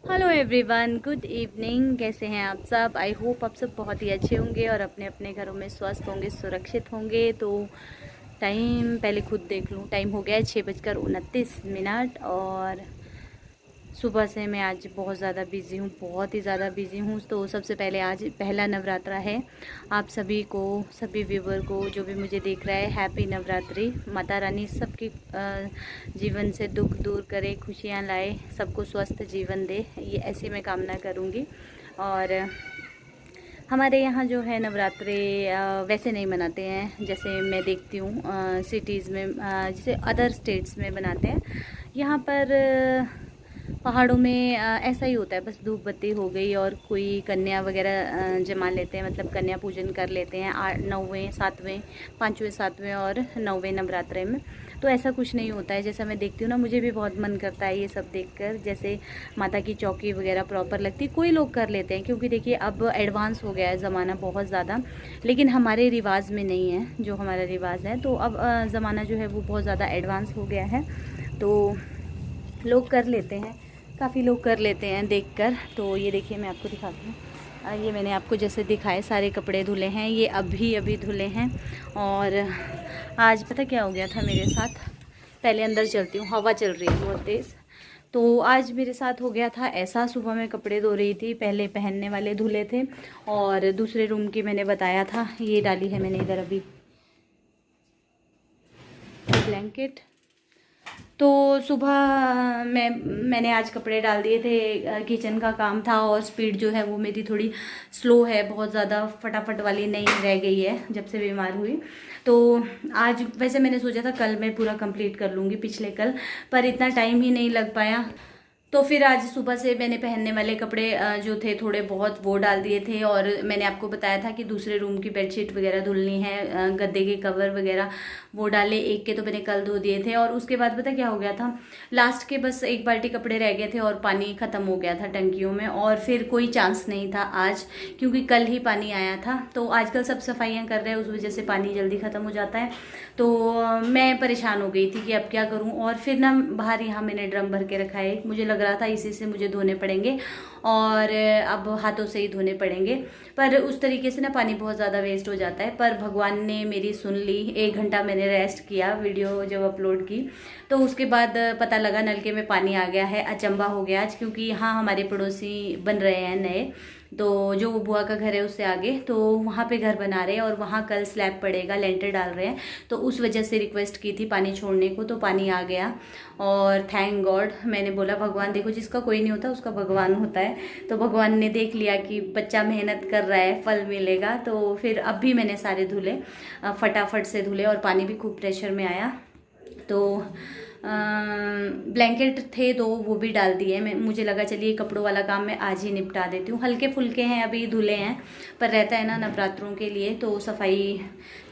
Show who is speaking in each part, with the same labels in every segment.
Speaker 1: Hello everyone, good evening. कैसे हैं आप सब? आई होप आप सब बहुत ही अच्छे होंगे और अपने अपने घरों में स्वस्थ होंगे, सुरक्षित होंगे। तो टाइम पहले खुद देख लूँ, टाइम हो गया है 6:29 और सुबह से मैं आज बहुत ज़्यादा बिज़ी हूँ, बहुत ही ज़्यादा बिज़ी हूँ। तो सबसे पहले आज पहला नवरात्रा है। आप सभी को, सभी व्यूवर को जो भी मुझे देख रहा है, हैप्पी नवरात्रि। माता रानी सबकी जीवन से दुख दूर करे, खुशियाँ लाए, सबको स्वस्थ जीवन दे, ये ऐसी मैं कामना करूँगी। और हमारे यहाँ जो है नवरात्रे वैसे नहीं मनाते हैं जैसे मैं देखती हूँ सिटीज़ में, जैसे अदर स्टेट्स में बनाते हैं। यहाँ पर पहाड़ों में ऐसा ही होता है, बस धूप बत्ती हो गई और कोई कन्या वगैरह जमा लेते हैं, मतलब कन्या पूजन कर लेते हैं 9वें 7वें 5वें 7वें और 9वें नवरात्रे में। तो ऐसा कुछ नहीं होता है जैसा मैं देखती हूँ ना। मुझे भी बहुत मन करता है ये सब देखकर, जैसे माता की चौकी वगैरह प्रॉपर लगती, कोई लोग कर लेते हैं क्योंकि देखिए अब एडवांस हो गया है ज़माना बहुत ज़्यादा, लेकिन हमारे रिवाज में नहीं है जो हमारा रिवाज है। तो अब ज़माना जो है वो बहुत ज़्यादा एडवांस हो गया है, तो लोग कर लेते हैं, काफ़ी लोग कर लेते हैं देखकर। तो ये देखिए मैं आपको दिखाती हूँ। ये मैंने आपको जैसे दिखाए सारे कपड़े धुले हैं, ये अभी अभी धुले हैं। और आज पता क्या हो गया था मेरे साथ, पहले अंदर चलती हूँ, हवा चल रही है बहुत तेज़। तो आज मेरे साथ हो गया था ऐसा, सुबह में कपड़े धो रही थी, पहले पहनने वाले धुले थे और दूसरे रूम की मैंने बताया था, ये डाली है मैंने इधर अभी ब्लैंकेट। तो सुबह मैंने आज कपड़े डाल दिए थे, किचन का काम था और स्पीड जो है वो मेरी थोड़ी स्लो है, बहुत ज़्यादा फटाफट वाली नहीं रह गई है जब से बीमार हुई। तो आज वैसे मैंने सोचा था कल मैं पूरा कंप्लीट कर लूँगी, पिछले कल, पर इतना टाइम ही नहीं लग पाया। तो फिर आज सुबह से मैंने पहनने वाले कपड़े जो थे थोड़े बहुत वो डाल दिए थे। और मैंने आपको बताया था कि दूसरे रूम की बेडशीट वगैरह धुलनी है, गद्दे के कवर वगैरह वो डाले, एक के तो मैंने कल धो दिए थे। और उसके बाद पता क्या हो गया था, लास्ट के बस एक बाल्टी कपड़े रह गए थे और पानी ख़त्म हो गया था टंकियों में, और फिर कोई चांस नहीं था आज, क्योंकि कल ही पानी आया था। तो आजकल सब सफाइयाँ कर रहे हैं, उस वजह से पानी जल्दी ख़त्म हो जाता है। तो मैं परेशान हो गई थी कि अब क्या करूं। और फिर ना बाहर यहाँ मैंने ड्रम भर के रखा है, मुझे लग रहा था इसी से मुझे धोने पड़ेंगे और अब हाथों से ही धोने पड़ेंगे। पर उस तरीके से ना पानी बहुत ज़्यादा वेस्ट हो जाता है। पर भगवान ने मेरी सुन ली, 1 घंटा मैंने रेस्ट किया वीडियो जब अपलोड की, तो उसके बाद पता लगा नलके में पानी आ गया है। अचंबा हो गया आज, क्योंकि यहाँ हमारे पड़ोसी बन रहे हैं नए, तो जो वो बुआ का घर है उससे आगे, तो वहाँ पे घर बना रहे हैं और वहाँ कल स्लैब पड़ेगा, लेंटर डाल रहे हैं। तो उस वजह से रिक्वेस्ट की थी पानी छोड़ने को, तो पानी आ गया। और थैंक गॉड, मैंने बोला भगवान देखो, जिसका कोई नहीं होता उसका भगवान होता है। तो भगवान ने देख लिया कि बच्चा मेहनत कर रहा है, फल मिलेगा। तो फिर अब भी मैंने सारे धुले, फटाफट से धुले, और पानी भी खूब प्रेशर में आया। तो ब्लैंकेट थे तो वो भी डाल दिए। मुझे लगा चलिए कपड़ों वाला काम मैं आज ही निपटा देती हूँ, हल्के फुल्के हैं अभी धुले हैं, पर रहता है ना नवरात्रों के लिए, तो सफाई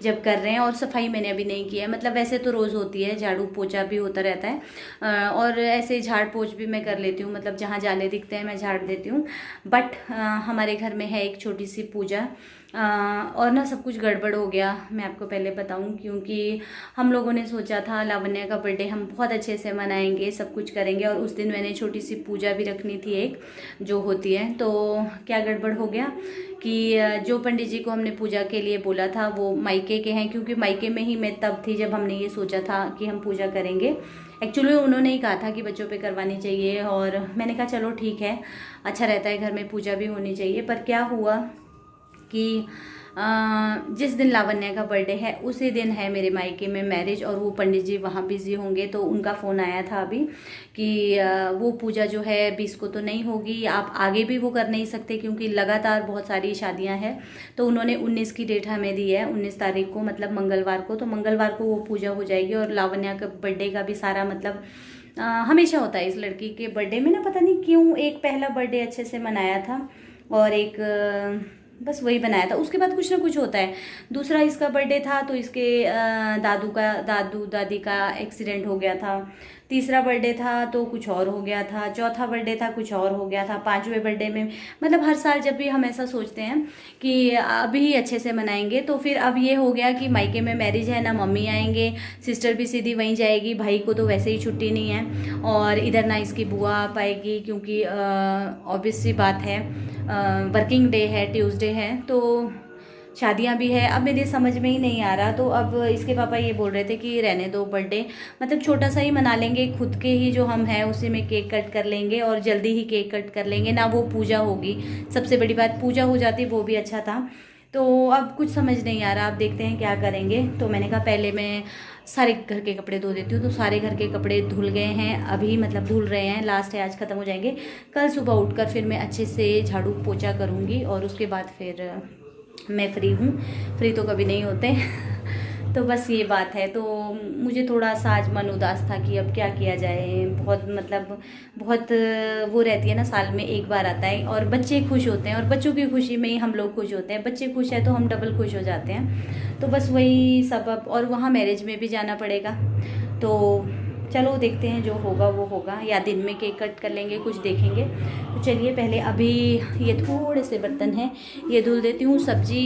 Speaker 1: जब कर रहे हैं। और सफाई मैंने अभी नहीं की है, मतलब वैसे तो रोज़ होती है, झाड़ू पोछा भी होता रहता है, और ऐसे झाड़ पोछ भी मैं कर लेती हूँ, मतलब जहाँ जाले दिखते हैं मैं झाड़ देती हूँ। बट हमारे घर में है एक छोटी सी पूजा, और ना सब कुछ गड़बड़ हो गया। मैं आपको पहले बताऊं, क्योंकि हम लोगों ने सोचा था लावण्या का बर्थडे हम बहुत अच्छे से मनाएंगे, सब कुछ करेंगे, और उस दिन मैंने छोटी सी पूजा भी रखनी थी एक जो होती है। तो क्या गड़बड़ हो गया कि जो पंडित जी को हमने पूजा के लिए बोला था वो मायके के हैं, क्योंकि मायके में ही मैं तब थी जब हमने ये सोचा था कि हम पूजा करेंगे। एक्चुअली उन्होंने ही कहा था कि बच्चों पे करवानी चाहिए, और मैंने कहा चलो ठीक है, अच्छा रहता है, घर में पूजा भी होनी चाहिए। पर क्या हुआ कि जिस दिन लावण्या का बर्थडे है उसी दिन है मेरे मायके में मैरिज, और वो पंडित जी वहाँ बिजी होंगे। तो उनका फ़ोन आया था अभी कि वो पूजा जो है 20 को तो नहीं होगी, आप आगे भी वो कर नहीं सकते क्योंकि लगातार बहुत सारी शादियां हैं। तो उन्होंने 19 की डेट हमें दी है, 19 तारीख को, मतलब मंगलवार को। तो मंगलवार को वो पूजा हो जाएगी, और लावण्या का बर्थडे का भी सारा मतलब हमेशा होता है इस लड़की के बर्थडे में ना, पता नहीं क्यों, एक पहला बर्थडे अच्छे से मनाया था और एक बस वही बनाया था, उसके बाद कुछ ना कुछ होता है। दूसरा इसका बर्थडे था तो इसके दादू दादी का एक्सीडेंट हो गया था। तीसरा बर्थडे था तो कुछ और हो गया था, चौथा बर्थडे था कुछ और हो गया था, पांचवें बर्थडे में मतलब हर साल जब भी हम ऐसा सोचते हैं कि अभी ही अच्छे से मनाएंगे, तो फिर अब ये हो गया कि मायके में मैरिज है, ना मम्मी आएंगे, सिस्टर भी सीधी वहीं जाएगी, भाई को तो वैसे ही छुट्टी नहीं है, और इधर ना इसकी बुआ आ पाएगी क्योंकि ऑब्वियस सी बात है वर्किंग डे है, ट्यूसडे है, तो शादियां भी है। अब मेरे समझ में ही नहीं आ रहा, तो अब इसके पापा ये बोल रहे थे कि रहने दो बर्थडे, मतलब छोटा सा ही मना लेंगे, खुद के ही जो हम हैं उसी में केक कट कर लेंगे और जल्दी ही केक कट कर लेंगे ना, वो पूजा होगी, सबसे बड़ी बात पूजा हो जाती वो भी अच्छा था। तो अब कुछ समझ नहीं आ रहा, अब देखते हैं क्या करेंगे। तो मैंने कहा पहले मैं सारे घर के कपड़े धो देती हूँ, तो सारे घर के कपड़े धुल गए हैं अभी, मतलब धुल रहे हैं, लास्ट है आज ख़त्म हो जाएंगे। कल सुबह उठकर फिर मैं अच्छे से झाड़ू पोछा करूँगी और उसके बाद फिर मैं फ्री हूँ, फ्री तो कभी नहीं होते तो बस ये बात है। तो मुझे थोड़ा सा आज मन उदास था कि अब क्या किया जाए, बहुत मतलब बहुत वो रहती है ना, साल में एक बार आता है और बच्चे खुश होते हैं और बच्चों की खुशी में ही हम लोग खुश होते हैं, बच्चे खुश हैं तो हम डबल खुश हो जाते हैं। तो बस वही सबब, और वहाँ मैरिज में भी जाना पड़ेगा, तो चलो देखते हैं जो होगा वो होगा, या दिन में केक कट कर लेंगे, कुछ देखेंगे। तो चलिए पहले अभी ये थोड़े से बर्तन हैं ये धुल देती हूँ। सब्जी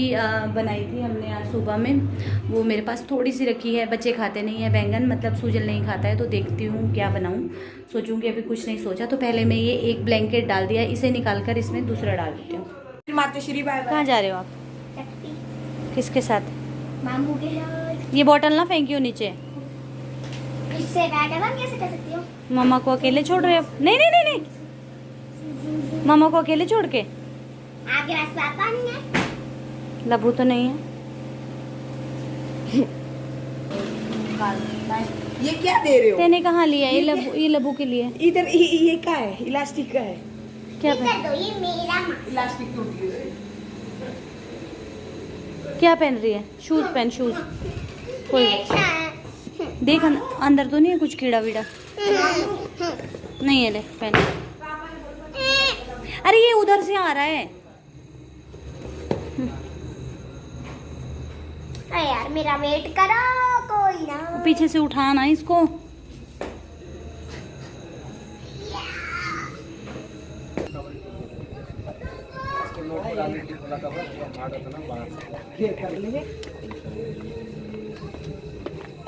Speaker 1: बनाई थी हमने आज सुबह में, वो मेरे पास थोड़ी सी रखी है, बच्चे खाते नहीं है बैंगन, मतलब सूजल नहीं खाता है, तो देखती हूँ क्या बनाऊँ, सोचूंगी, अभी कुछ नहीं सोचा। तो पहले मैं ये एक ब्लैंकेट डाल दिया, इसे निकाल कर इसमें दूसरा डाल देती हूँ।
Speaker 2: मातोश्री बाय बाय।
Speaker 1: कहाँ जा रहे हो आप? किसके साथ?
Speaker 3: मामू के साथ।
Speaker 1: ये बॉटल ना फेंकियो नीचे,
Speaker 3: इससे मैं कहना कैसे कर सकती हूँ?
Speaker 1: मामा को अकेले छोड़ रहे हो? नहीं नहीं नहीं नहीं, मामा को अकेले छोड़ के।
Speaker 3: आपके पास पापा नहीं है?
Speaker 1: लबू तो नहीं है।
Speaker 2: ये क्या दे रहे हो?
Speaker 1: तेने कहाँ लिया? ये लबू के लिए।
Speaker 2: इधर ये क्या है? इलास्टिक का है।
Speaker 1: क्या
Speaker 3: ये कर दो, ये मेरा
Speaker 2: इलास्टिक टूट गया।
Speaker 1: क्या पहन रही है? शूज पहन, शूज। कोई देख अंदर तो नहीं है कुछ कीड़ा वीड़ा? नहीं है, ले पहन। अरे ये उधर से आ रहा है।
Speaker 3: अरे यार मेरा वेट करो, कोई ना।
Speaker 1: पीछे से उठाना इसको।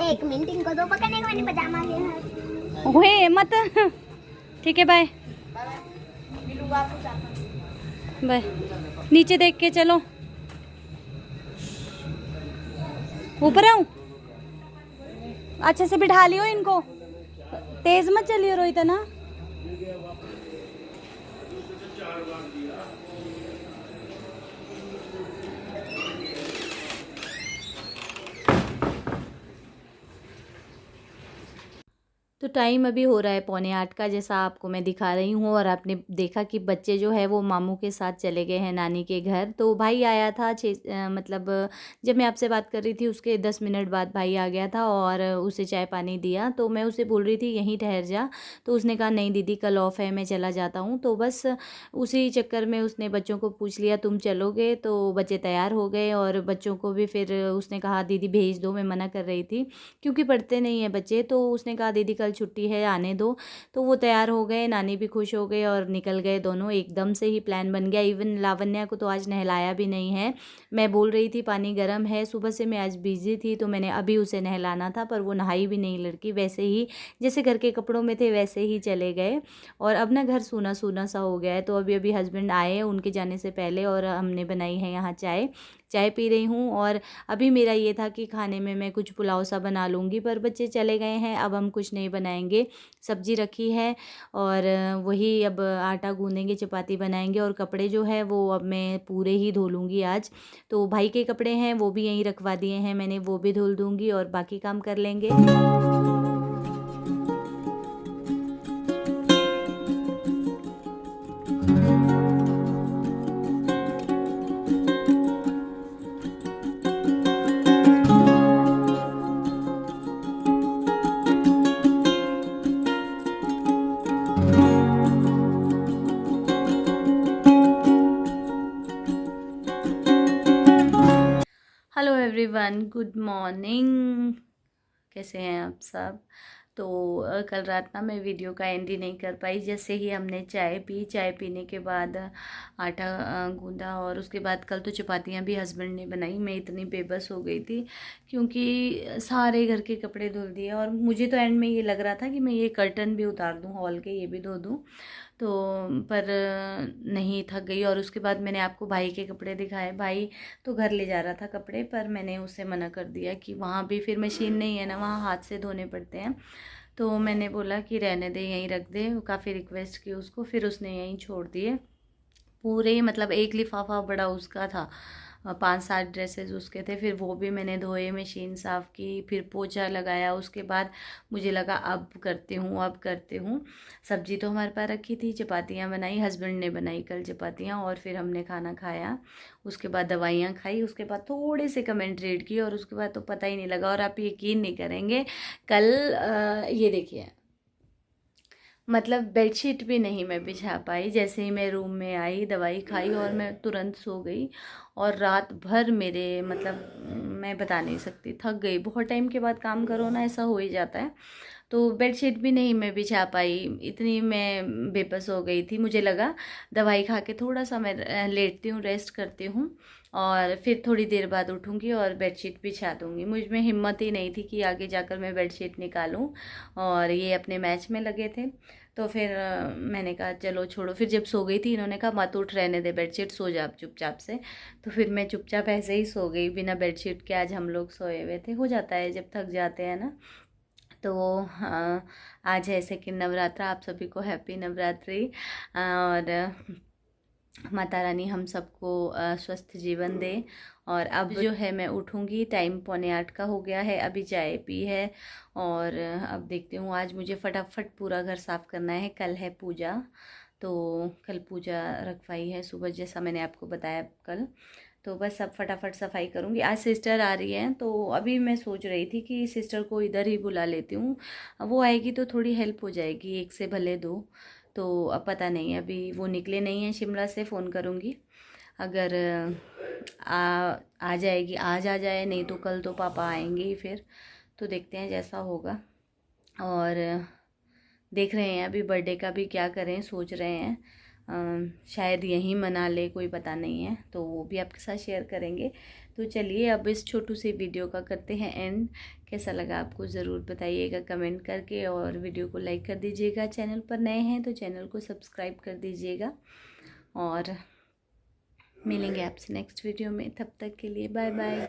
Speaker 3: एक मिनट इनको दो पकड़ने को, मैंने पजामा लिया है।
Speaker 1: ओए मत। ठीक है बाय बाय। नीचे देख के चलो, ऊपर आऊं? अच्छे से बिठा लियो इनको, तेज मत चलियो रोहित ना। तो टाइम अभी हो रहा है 7:45 का, जैसा आपको मैं दिखा रही हूँ, और आपने देखा कि बच्चे जो है वो मामू के साथ चले गए हैं नानी के घर। तो भाई आया था मतलब जब मैं आपसे बात कर रही थी उसके 10 मिनट बाद भाई आ गया था और उसे चाय पानी दिया। तो मैं उसे बोल रही थी यहीं ठहर जा, तो उसने कहा नहीं दीदी कल ऑफ है, मैं चला जाता हूँ। तो बस उसी चक्कर में उसने बच्चों को पूछ लिया तुम चलोगे, तो बच्चे तैयार हो गए, और बच्चों को भी फिर उसने कहा दीदी भेज दो, मैं मना कर रही थी क्योंकि पढ़ते नहीं है बच्चे, तो उसने कहा दीदी कल छुट्टी है आने दो। तो वो तैयार हो गए, नानी भी खुश हो गए और निकल गए दोनों, एकदम से ही प्लान बन गया। इवन लावण्या को तो आज नहलाया भी नहीं है, मैं बोल रही थी पानी गर्म है, सुबह से मैं आज बिजी थी तो मैंने अभी उसे नहलाना था, पर वो नहाई भी नहीं लड़की, वैसे ही जैसे घर के कपड़ों में थे वैसे ही चले गए। और अब ना घर सूना सूना सा हो गया है। तो अभी अभी हस्बैंड आए उनके जाने से पहले, और हमने बनाई है यहाँ चाय पी रही हूँ। और अभी मेरा ये था कि खाने में मैं कुछ पुलाव सा बना लूँगी, पर बच्चे चले गए हैं, अब हम कुछ नहीं बनाएंगे। सब्जी रखी है और वही अब आटा गूँधेंगे, चपाती बनाएंगे, और कपड़े जो है वो अब मैं पूरे ही धो लूँगी आज। तो भाई के कपड़े हैं वो भी यहीं रखवा दिए हैं मैंने, वो भी धुल दूँगी और बाकी काम कर लेंगे। हेलो एवरीवन, गुड मॉर्निंग, कैसे हैं आप सब? तो कल रात ना मैं वीडियो का एंड ही नहीं कर पाई। जैसे ही हमने चाय पी, चाय पीने के बाद आटा गूंदा और उसके बाद कल तो चपातियाँ भी हस्बैंड ने बनाई। मैं इतनी बेबस हो गई थी क्योंकि सारे घर के कपड़े धुल दिए और मुझे तो एंड में ये लग रहा था कि मैं ये कर्टन भी उतार दूँ हॉल के, ये भी धो दूँ, तो पर नहीं, थक गई। और उसके बाद मैंने आपको भाई के कपड़े दिखाए। भाई तो घर ले जा रहा था कपड़े, पर मैंने उसे मना कर दिया कि वहाँ भी फिर मशीन नहीं है ना, वहाँ हाथ से धोने पड़ते हैं। तो मैंने बोला कि रहने दे, यहीं रख दे। काफ़ी रिक्वेस्ट की उसको, फिर उसने यहीं छोड़ दिए पूरे। मतलब एक लिफाफा बड़ा उसका था, 5-7 ड्रेसेस उसके थे। फिर वो भी मैंने धोए, मशीन साफ़ की, फिर पोछा लगाया। उसके बाद मुझे लगा अब करती हूँ, अब करती हूँ। सब्जी तो हमारे पास रखी थी, चपातियाँ बनाई, हस्बैंड ने बनाई कल चपातियाँ, और फिर हमने खाना खाया। उसके बाद दवाइयाँ खाई, उसके बाद थोड़े से कमेंट रीड किए और उसके बाद तो पता ही नहीं लगा। और आप यकीन नहीं करेंगे, कल ये देखिए, मतलब बेडशीट भी नहीं मैं बिछा पाई। जैसे ही मैं रूम में आई, दवाई खाई और मैं तुरंत सो गई। और रात भर मेरे, मतलब मैं बता नहीं सकती, थक गई। बहुत टाइम के बाद काम करो ना, ऐसा हो ही जाता है। तो बेडशीट भी नहीं मैं बिछा पाई, इतनी मैं बेबस हो गई थी। मुझे लगा दवाई खा के थोड़ा सा मैं लेटती हूँ, रेस्ट करती हूँ और फिर थोड़ी देर बाद उठूँगी और बेडशीट बिछा दूँगी। मुझ में हिम्मत ही नहीं थी कि आगे जाकर मैं बेडशीट निकालूँ। और ये अपने मैच में लगे थे, तो फिर मैंने कहा चलो छोड़ो। फिर जब सो गई थी, इन्होंने कहा मत उठ, रहने दे बेडशीट, सो जा चुपचाप से। तो फिर मैं चुपचाप ऐसे ही सो गई बिना बेडशीट के। आज हम लोग सोए हुए थे, हो जाता है जब थक जाते हैं ना। तो आज है सेकंड नवरात्रा। आप सभी को हैप्पी नवरात्रि। और माता रानी हम सबको स्वस्थ जीवन दे। और अब जो है मैं उठूँगी, टाइम 7:45 का हो गया है, अभी चाय पी है। और अब देखती हूँ, आज मुझे फटाफट पूरा घर साफ़ करना है। कल है पूजा, तो कल पूजा रखवाई है सुबह, जैसा मैंने आपको बताया कल। तो बस अब फटाफट सफाई करूँगी। आज सिस्टर आ रही हैं, तो अभी मैं सोच रही थी कि सिस्टर को इधर ही बुला लेती हूँ। वो आएगी तो थोड़ी हेल्प हो जाएगी, एक से भले दो। तो अब पता नहीं, अभी वो निकले नहीं हैं शिमला से, फ़ोन करूँगी। अगर आ जाएगी, आज आ जाए, नहीं तो कल तो पापा आएंगे ही फिर। तो देखते हैं जैसा होगा। और देख रहे हैं अभी बर्थडे का भी क्या करें, सोच रहे हैं। शायद यहीं मना ले, कोई पता नहीं है, तो वो भी आपके साथ शेयर करेंगे। तो चलिए अब इस छोटू सी वीडियो का करते हैं एंड। कैसा लगा आपको ज़रूर बताइएगा कमेंट करके, और वीडियो को लाइक कर दीजिएगा। चैनल पर नए हैं तो चैनल को सब्सक्राइब कर दीजिएगा। और मिलेंगे आपसे नेक्स्ट वीडियो में, तब तक के लिए बाय बाय।